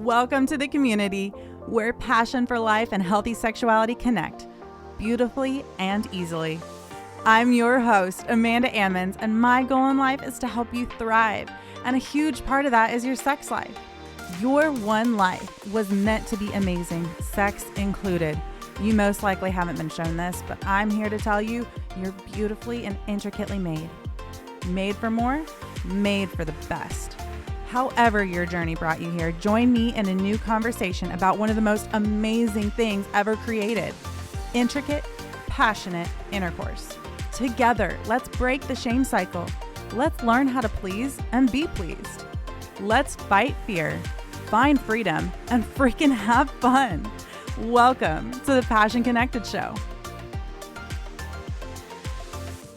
Welcome to the community where passion for life and healthy sexuality connect beautifully and easily. I'm your host, Amanda Ammons, and my goal in life is to help you thrive. And a huge part of that is your sex life. Your one life was meant to be amazing, sex included. You most likely haven't been shown this, but I'm here to tell you you're beautifully and intricately made. Made for more, made for the best. However your journey brought you here, join me in a new conversation about one of the most amazing things ever created: intricate, passionate intercourse. Together, let's break the shame cycle. Let's learn how to please and be pleased. Let's fight fear, find freedom, and freaking have fun. Welcome to the Passion Connected Show.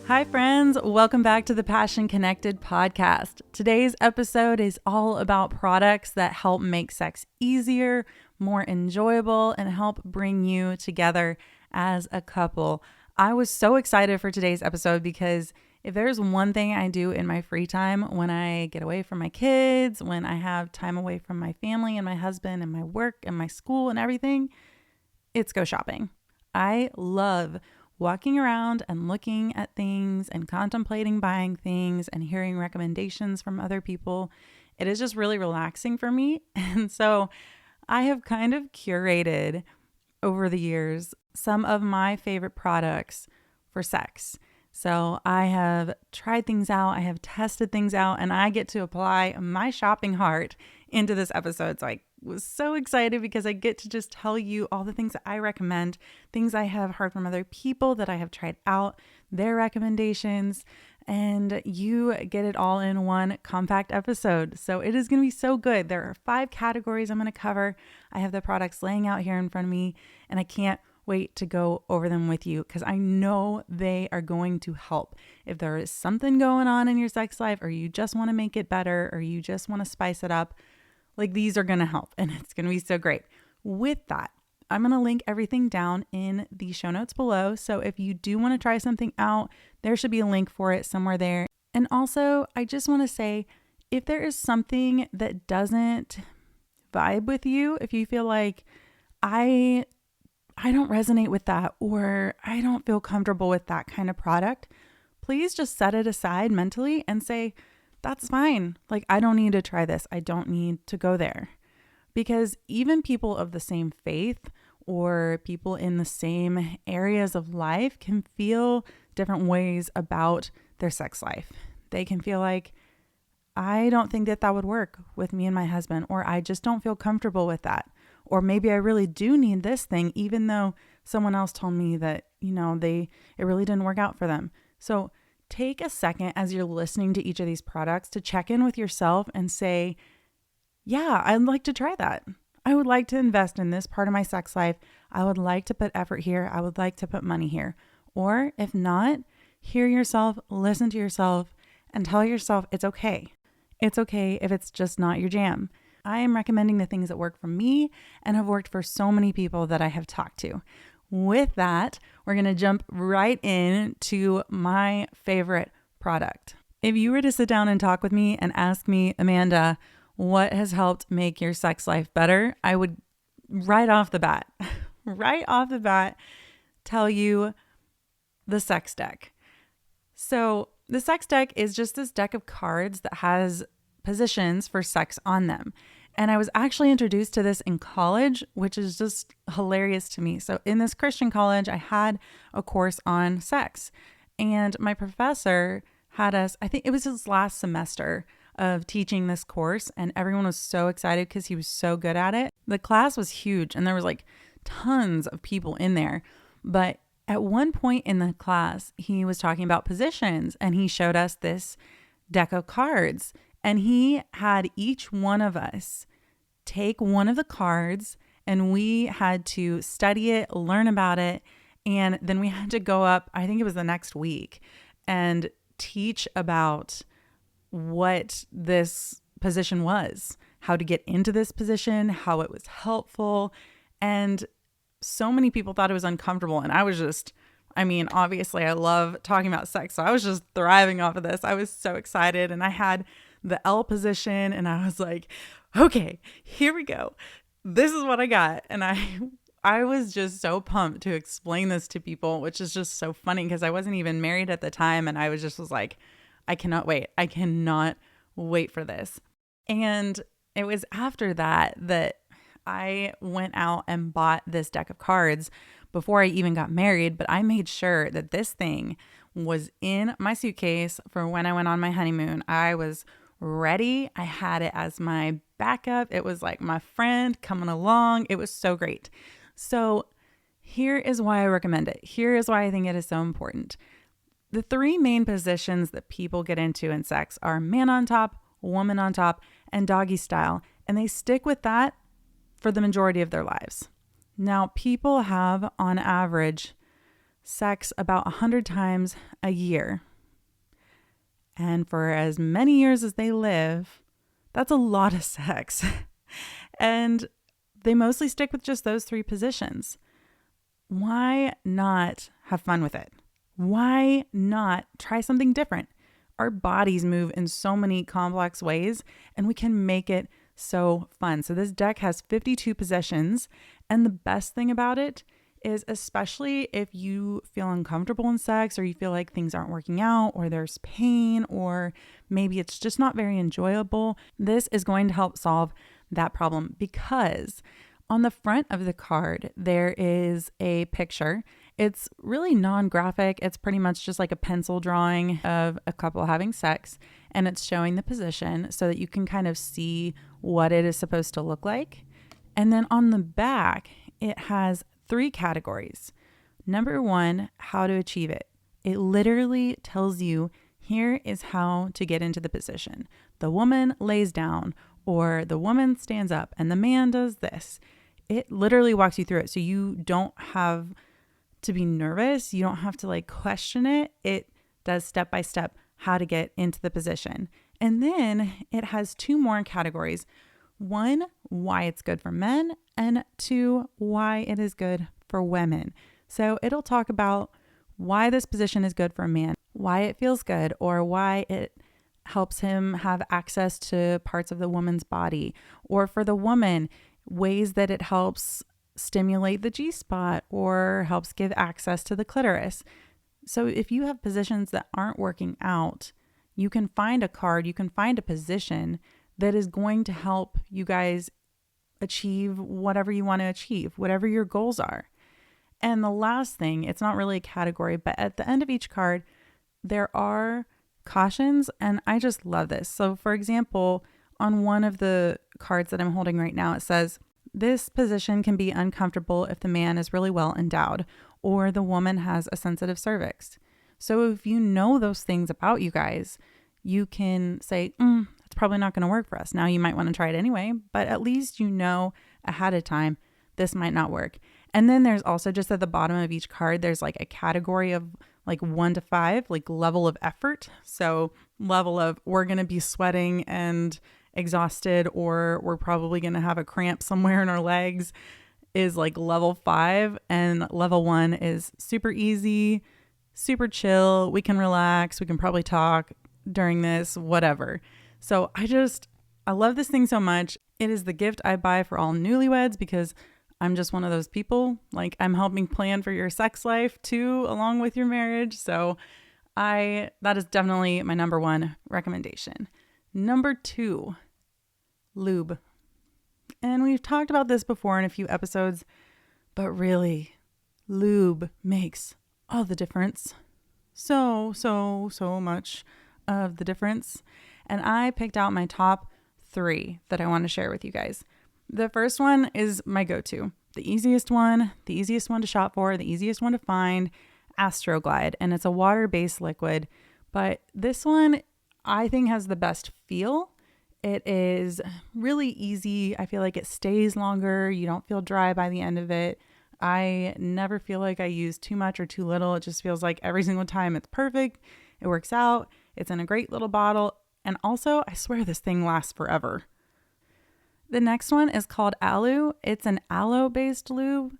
Hi friends, welcome back to the Passion Connected podcast. Today's episode is all about products that help make sex easier, more enjoyable, and help bring you together as a couple. I was so excited for today's episode because if there's one thing I do in my free time when I get away from my kids, when I have time away from my family and my husband and my work and my school and everything, it's go shopping. I love walking around and looking at things and contemplating buying things and hearing recommendations from other people. It is just really relaxing for me. And so I have kind of curated over the years some of my favorite products for sex. So I have tried things out, I have tested things out, and I get to apply my shopping heart into this episode. So I was so excited because I get to just tell you all the things that I recommend, things I have heard from other people that I have tried out, their recommendations, and you get it all in one compact episode. So it is going to be so good. There are 5 categories I'm going to cover. I have the products laying out here in front of me, and I can't wait to go over them with you because I know they are going to help. If there is something going on in your sex life, or you just want to make it better, or you just want to spice it up, like these are going to help, and it's going to be so great. With that, I'm going to link everything down in the show notes below. So if you do want to try something out, there should be a link for it somewhere there. And also, I just want to say, if there is something that doesn't vibe with you, if you feel like I don't resonate with that, or I don't feel comfortable with that kind of product, please just set it aside mentally and say, that's fine. Like, I don't need to try this. I don't need to go there. Because even people of the same faith or people in the same areas of life can feel different ways about their sex life. They can feel like, I don't think that would work with me and my husband, or I just don't feel comfortable with that. Or maybe I really do need this thing, even though someone else told me that, it really didn't work out for them. So take a second as you're listening to each of these products to check in with yourself and say, yeah, I'd like to try that. I would like to invest in this part of my sex life. I would like to put effort here. I would like to put money here. Or if not, hear yourself, listen to yourself, and tell yourself it's okay. It's okay if it's just not your jam. I am recommending the things that work for me and have worked for so many people that I have talked to. With that, we're going to jump right into my favorite product. If you were to sit down and talk with me and ask me, Amanda, what has helped make your sex life better? I would right off the bat tell you the sex deck. So the sex deck is just this deck of cards that has positions for sex on them. And I was actually introduced to this in college, which is just hilarious to me. So in this Christian college, I had a course on sex, and my professor had us, I think it was his last semester of teaching this course, and everyone was so excited because he was so good at it. The class was huge and there was like tons of people in there. But at one point in the class, he was talking about positions, and he showed us this deck of cards. And he had each one of us take one of the cards, and we had to study it, learn about it, and then we had to go up, I think it was the next week, and teach about what this position was, how to get into this position, how it was helpful. And so many people thought it was uncomfortable. And I was just, obviously I love talking about sex, so I was just thriving off of this. I was so excited, and I had the L position. And I was like, okay, here we go. This is what I got. And I was just so pumped to explain this to people, which is just so funny because I wasn't even married at the time. And I was like, I cannot wait. I cannot wait for this. And it was after that I went out and bought this deck of cards before I even got married. But I made sure that this thing was in my suitcase for when I went on my honeymoon. I was ready. I had it as my backup. It was like my friend coming along. It was so great. So here is why I recommend it. Here is why I think it is so important. The three main positions that people get into in sex are man on top, woman on top, and doggy style. And they stick with that for the majority of their lives. Now, people have on average sex about 100 times a year. And for as many years as they live, that's a lot of sex. And they mostly stick with just those three positions. Why not have fun with it? Why not try something different? Our bodies move in so many complex ways, and we can make it so fun. So this deck has 52 positions, and the best thing about it is, especially if you feel uncomfortable in sex, or you feel like things aren't working out, or there's pain, or maybe it's just not very enjoyable, this is going to help solve that problem, because on the front of the card, there is a picture. It's really non-graphic. It's pretty much just like a pencil drawing of a couple having sex, and it's showing the position so that you can kind of see what it is supposed to look like. And then on the back, it has 3 categories. Number 1, how to achieve it. It literally tells you, here is how to get into the position. The woman lays down, or the woman stands up, and the man does this. It literally walks you through it. So you don't have to be nervous. You don't have to like question it. It does step by step how to get into the position. And then it has 2 more categories. 1, why it's good for men, and 2, why it is good for women. So it'll talk about why this position is good for a man, why it feels good, or why it helps him have access to parts of the woman's body, or for the woman, ways that it helps stimulate the G-spot or helps give access to the clitoris. So if you have positions that aren't working out, you can find a card, you can find a position that is going to help you guys achieve whatever you want to achieve, whatever your goals are. And the last thing, it's not really a category, but at the end of each card, there are cautions, and I just love this. So for example, on one of the cards that I'm holding right now, it says, this position can be uncomfortable if the man is really well endowed, or the woman has a sensitive cervix. So if you know those things about you guys, you can say, it's probably not going to work for us. Now you might want to try it anyway, but at least you know ahead of time, this might not work. And then there's also just at the bottom of each card, there's like a category of like 1 to 5, like level of effort. So level of, we're going to be sweating and exhausted, or we're probably going to have a cramp somewhere in our legs, is like level 5. And level 1 is super easy, super chill. We can relax. We can probably talk during this, whatever. So I love this thing so much. It is the gift I buy for all newlyweds, because I'm just one of those people. Like, I'm helping plan for your sex life too, along with your marriage. So that is definitely my number 1 recommendation. Number 2, lube. And we've talked about this before in a few episodes, but really, lube makes all the difference. So much of the difference. And I picked out my top 3 that I want to share with you guys. The first one is my go-to, the easiest one to shop for, the easiest one to find, Astroglide. And it's a water-based liquid, but this one I think has the best feel. It is really easy. I feel like it stays longer. You don't feel dry by the end of it. I never feel like I use too much or too little. It just feels like every single time it's perfect. It works out. It's in a great little bottle. And also, I swear this thing lasts forever. The next one is called Alu. It's an aloe-based lube.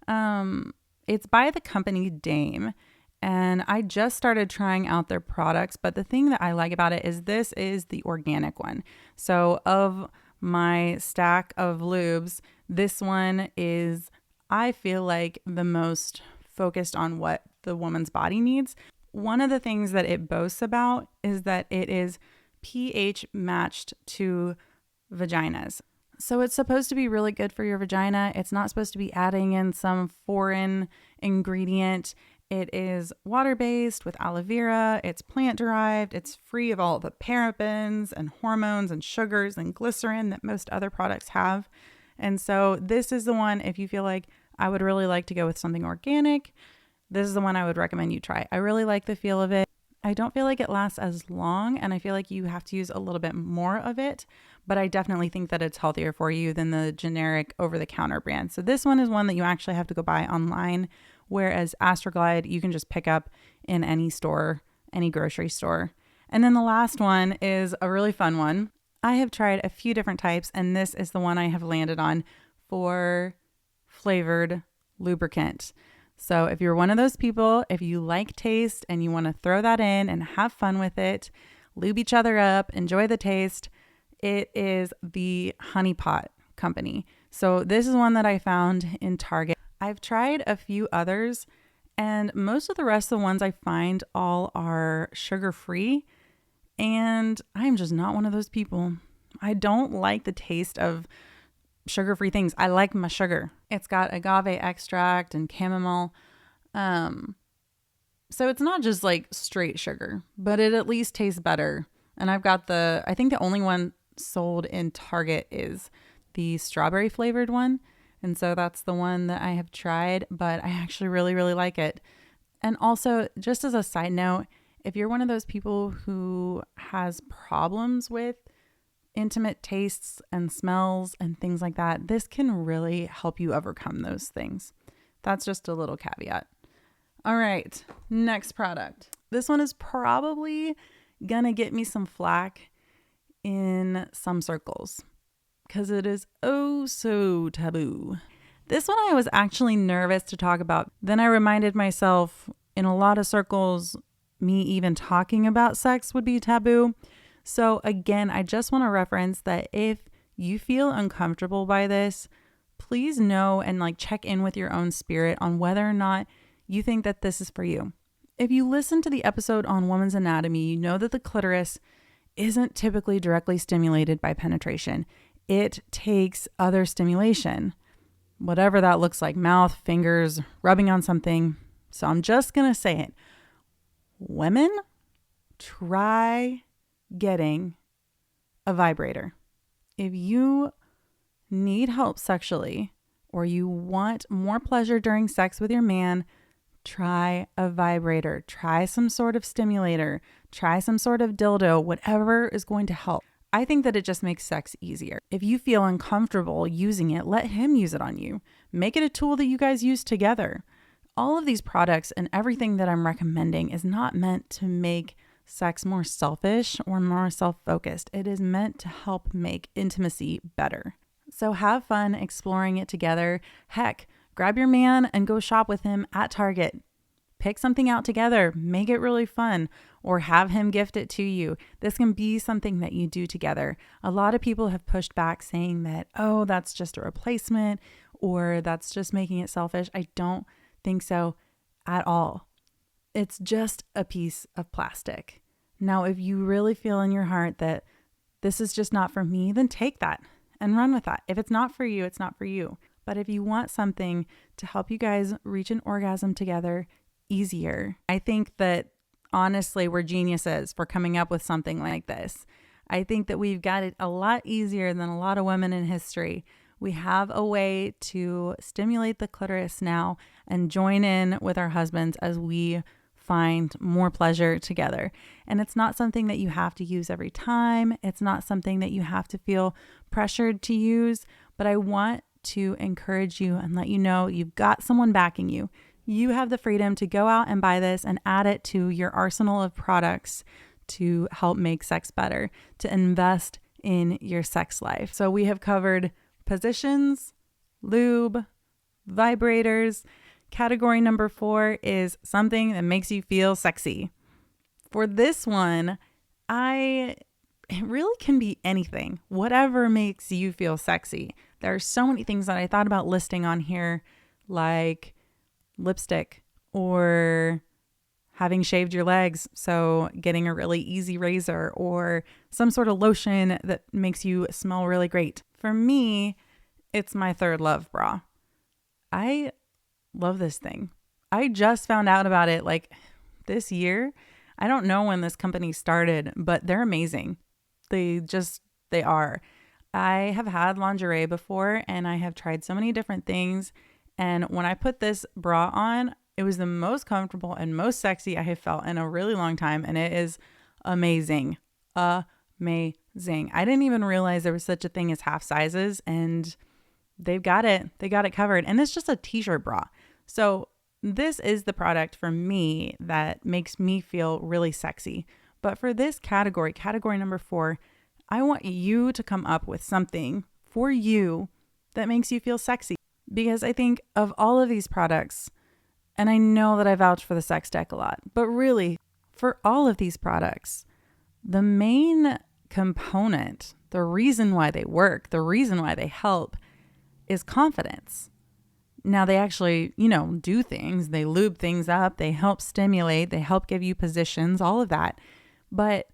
It's by the company Dame. And I just started trying out their products, but the thing that I like about it is this is the organic one. So of my stack of lubes, this one is, I feel like, the most focused on what the woman's body needs. One of the things that it boasts about is that it is pH matched to vaginas. So it's supposed to be really good for your vagina. It's not supposed to be adding in some foreign ingredient. It is water-based with aloe vera. It's plant-derived. It's free of all the parabens and hormones and sugars and glycerin that most other products have. And so this is the one, if you feel like I would really like to go with something organic, this is the one I would recommend you try. I really like the feel of it. I don't feel like it lasts as long, and I feel like you have to use a little bit more of it, but I definitely think that it's healthier for you than the generic over-the-counter brand. So this one is one that you actually have to go buy online, whereas Astroglide you can just pick up in any store, any grocery store. And then the last one is a really fun one. I have tried a few different types, and this is the one I have landed on for flavored lubricant. So if you're one of those people, if you like taste and you want to throw that in and have fun with it, lube each other up, enjoy the taste, it is the Honey Pot company. So this is one that I found in Target. I've tried a few others, and most of the rest of the ones I find all are sugar-free, and I'm just not one of those people. I don't like the taste of sugar-free things. I like my sugar. It's got agave extract and chamomile. So it's not just like straight sugar, but it at least tastes better. And I've got I think the only one sold in Target is the strawberry flavored one. And so that's the one that I have tried, but I actually really, really like it. And also, just as a side note, if you're one of those people who has problems with intimate tastes and smells and things like that, this can really help you overcome those things. That's just a little caveat. All right, next product. This one is probably gonna get me some flack in some circles because it is oh so taboo. This one I was actually nervous to talk about. Then I reminded myself, in a lot of circles, me even talking about sex would be taboo. So again, I just want to reference that if you feel uncomfortable by this, please know and check in with your own spirit on whether or not you think that this is for you. If you listen to the episode on women's anatomy, you know that the clitoris isn't typically directly stimulated by penetration. It takes other stimulation, whatever that looks like, mouth, fingers, rubbing on something. So I'm just going to say it. Women, try getting a vibrator. If you need help sexually or you want more pleasure during sex with your man, try a vibrator. Try some sort of stimulator. Try some sort of dildo, whatever is going to help. I think that it just makes sex easier. If you feel uncomfortable using it, let him use it on you. Make it a tool that you guys use together. All of these products and everything that I'm recommending is not meant to make sex more selfish or more self-focused. It is meant to help make intimacy better. So have fun exploring it together. Heck, grab your man and go shop with him at Target. Pick something out together, make it really fun, or have him gift it to you. This can be something that you do together. A lot of people have pushed back saying that, oh, that's just a replacement or that's just making it selfish. I don't think so at all. It's just a piece of plastic. Now, if you really feel in your heart that this is just not for me, then take that and run with that. If it's not for you, it's not for you. But if you want something to help you guys reach an orgasm together easier, I think that honestly, we're geniuses for coming up with something like this. I think that we've got it a lot easier than a lot of women in history. We have a way to stimulate the clitoris now and join in with our husbands as we find more pleasure together. And it's not something that you have to use every time. It's not something that you have to feel pressured to use. But I want to encourage you and let you know you've got someone backing you. You have the freedom to go out and buy this and add it to your arsenal of products to help make sex better, to invest in your sex life. So we have covered positions, lube, vibrators, Category number 4 is something that makes you feel sexy. For this one, it really can be anything, whatever makes you feel sexy. There are so many things that I thought about listing on here, like lipstick or having shaved your legs, so getting a really easy razor or some sort of lotion that makes you smell really great. For me, it's my Third Love bra. I love this thing. I just found out about it like this year. I don't know when this company started, but they're amazing. They are. I have had lingerie before and I have tried so many different things. And when I put this bra on, it was the most comfortable and most sexy I have felt in a really long time. And it is amazing. Amazing. I didn't even realize there was such a thing as half sizes, and they've got it. They got it covered. And it's just a t-shirt bra. So this is the product for me that makes me feel really sexy. But for this category number 4, I want you to come up with something for you that makes you feel sexy. Because I think of all of these products, and I know that I vouch for the sex deck a lot, but really for all of these products, the main component, the reason why they work, the reason why they help is confidence. Now they actually, do things, they lube things up, they help stimulate, they help give you positions, all of that. But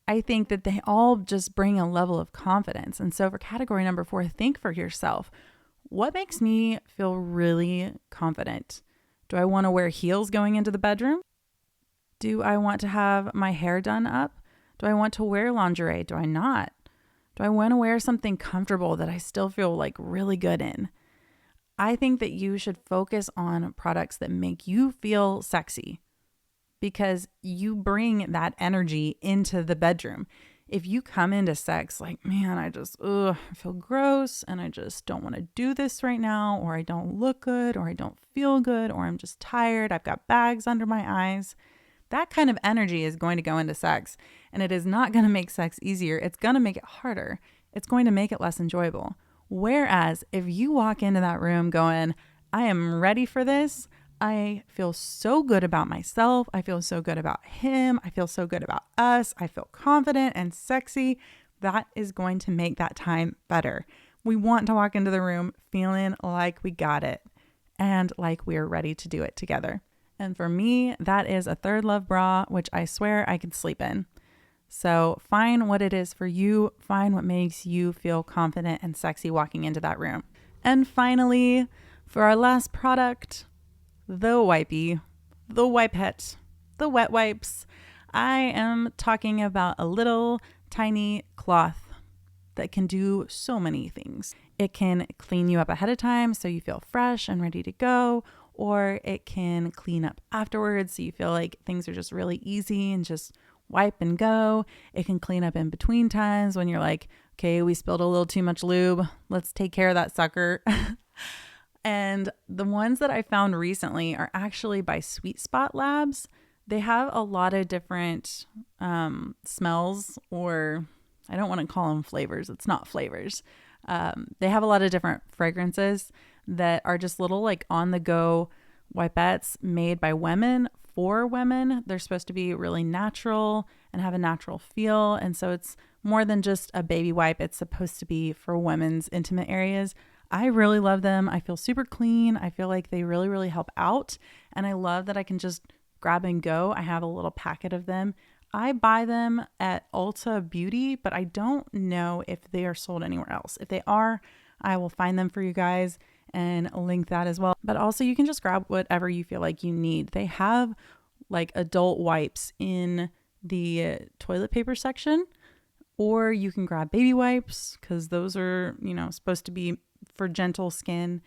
I think that they all just bring a level of confidence. And so for category number 4, think for yourself, what makes me feel really confident? Do I want to wear heels going into the bedroom? Do I want to have my hair done up? Do I want to wear lingerie? Do I not? Do I want to wear something comfortable that I still feel like really good in? I think that you should focus on products that make you feel sexy because you bring that energy into the bedroom. If you come into sex like, man, I feel gross and I just don't want to do this right now, or I don't look good, or I don't feel good, or I'm just tired, I've got bags under my eyes, that kind of energy is going to go into sex, and it is not going to make sex easier. It's going to make it harder. It's going to make it less enjoyable. Whereas if you walk into that room going, I am ready for this, I feel so good about myself, I feel so good about him, I feel so good about us, I feel confident and sexy, that is going to make that time better. We want to walk into the room feeling like we got it and like we're ready to do it together. And for me, that is a Third Love bra, which I swear I could sleep in. So find what it is for you. Find what makes you feel confident and sexy walking into that room. And finally, for our last product, the wipey, the wipette, the wet wipes. I am talking about a little tiny cloth that can do so many things. It can clean you up ahead of time so you feel fresh and ready to go, or it can clean up afterwards so you feel like things are just really easy and just wipe and go. It can clean up in between times when you're like, okay, we spilled a little too much lube. Let's take care of that sucker. And the ones that I found recently are actually by Sweet Spot Labs. They have a lot of different smells, or I don't want to call them flavors. It's not flavors. They have a lot of different fragrances that are just little like on the go wipettes made by women for women. They're supposed to be really natural and have a natural feel. And so it's more than just a baby wipe. It's supposed to be for women's intimate areas. I really love them. I feel super clean. I feel like they really, really help out. And I love that I can just grab and go. I have a little packet of them. I buy them at Ulta Beauty, but I don't know if they are sold anywhere else. If they are, I will find them for you guys and link that as well. But also you can just grab whatever you feel like you need. They have like adult wipes in the toilet paper section, or you can grab baby wipes because those are, supposed to be for gentle skin.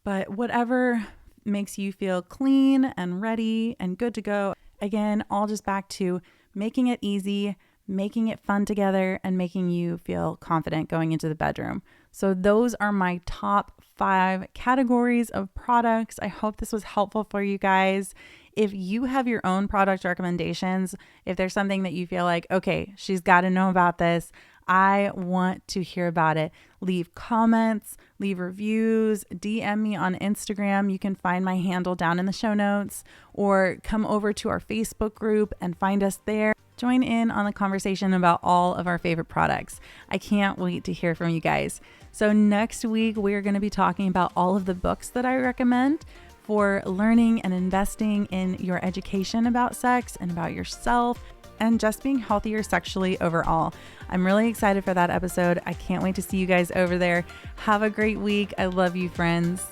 But whatever makes you feel clean and ready and good to go. Again, all just back to making it easy, making it fun together, and making you feel confident going into the bedroom. So those are my top 5 categories of products. I hope this was helpful for you guys. If you have your own product recommendations, if there's something that you feel like, okay, she's got to know about this, I want to hear about it. Leave comments, leave reviews, DM me on Instagram. You can find my handle down in the show notes, or come over to our Facebook group and find us there. Join in on the conversation about all of our favorite products. I can't wait to hear from you guys. So next week, we're going to be talking about all of the books that I recommend for learning and investing in your education about sex and about yourself and just being healthier sexually overall. I'm really excited for that episode. I can't wait to see you guys over there. Have a great week. I love you, friends.